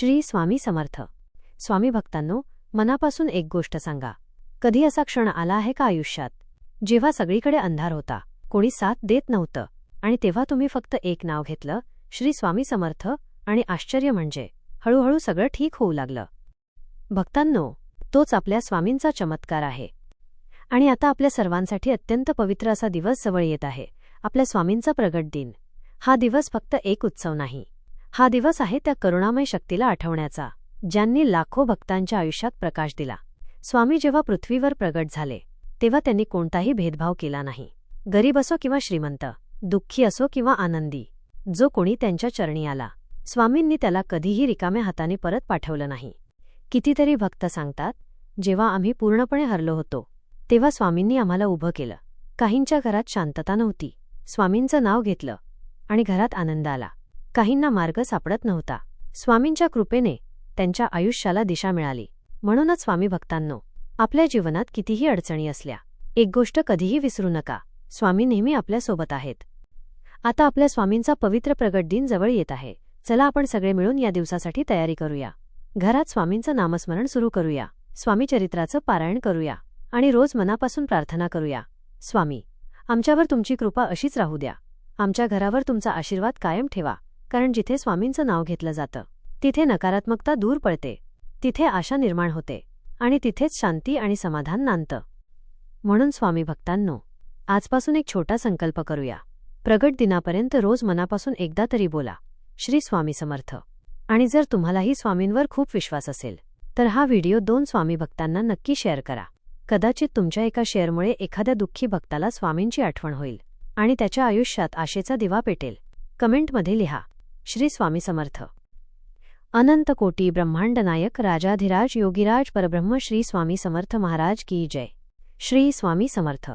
श्री स्वामी समर्थ. स्वामी भक्तांनो, मनापासून एक गोष्ट सांगा. कधी असा क्षण आला आहे का आयुष्यात जेव्हा सगळीकडे अंधार होता, कोणी साथ देत नव्हतं, आणि तेव्हा तुम्ही फक्त एक नाव घेतलं, श्री स्वामी समर्थ, आणि आश्चर्य म्हणजे हळूहळू सगळं ठीक होऊ लागलं? भक्तांनो, तोच आपल्या स्वामींचा चमत्कार आहे. आणि आता आपल्या सर्वांसाठी अत्यंत पवित्र असा दिवस जवळ येत आहे, आपल्या स्वामींचा प्रगट दिन. हा दिवस फक्त एक उत्सव नाही, हा दिवस आहे त्या करुणामय शक्तीला आठवण्याचा, ज्यांनी लाखो भक्तांच्या आयुष्यात प्रकाश दिला. स्वामी जेव्हा पृथ्वीवर प्रगट झाले, तेव्हा त्यांनी कोणताही भेदभाव केला नाही. गरीब असो किंवा श्रीमंत, दुःखी असो किंवा आनंदी, जो कोणी त्यांच्या चरणी आला, स्वामींनी त्याला कधीही रिकाम्या हाताने परत पाठवलं नाही. कितीतरी भक्त सांगतात, जेव्हा आम्ही पूर्णपणे हरलो होतो, तेव्हा स्वामींनी आम्हाला उभं केलं. काहींच्या घरात शांतता नव्हती, स्वामींचं नाव घेतलं आणि घरात आनंद आला. काहींना मार्ग सापडत नव्हता, स्वामींच्या कृपेने त्यांच्या आयुष्याला दिशा मिळाली. म्हणूनच स्वामी भक्तांनो, आपल्या जीवनात कितीही अडचणी असल्या, एक गोष्ट कधीही विसरू नका, स्वामी नेहमी आपल्यासोबत आहेत. आता आपल्या स्वामींचा पवित्र प्रगट दिन जवळ येत आहे. चला आपण सगळे मिळून या दिवसासाठी तयारी करूया. घरात स्वामींचं नामस्मरण सुरू करूया, स्वामी चरित्राचं पारायण करूया आणि रोज मनापासून प्रार्थना करूया. स्वामी, आमच्यावर तुमची कृपा अशीच राहू द्या. आमच्या घरावर तुमचा आशीर्वाद कायम ठेवा, कारण जिथे स्वामींचं नाव घेतलं जातं, तिथे नकारात्मकता दूर पळते, तिथे आशा निर्माण होते आणि तिथेच शांती आणि समाधान नांदतं. म्हणून स्वामी भक्तांनो, आजपासून एक छोटा संकल्प करूया. प्रगट दिनापर्यंत रोज मनापासून एकदा तरी बोला, श्री स्वामी समर्थ. आणि जर तुम्हालाही स्वामींवर खूप विश्वास असेल, तर हा व्हिडिओ 2 स्वामी भक्तांना नक्की शेअर करा. कदाचित तुमच्या एका शेअरमुळे एखाद्या दुःखी भक्ताला स्वामींची आठवण होईल आणि त्याच्या आयुष्यात आशेचा दिवा पेटेल. कमेंटमध्ये लिहा, श्री स्वामी समर्थ. अनंत कोटी ब्रह्मांड नायक राजाधिराज योगीराज परब्रह्म श्री स्वामी समर्थ महाराज की जय. श्री स्वामी समर्थ.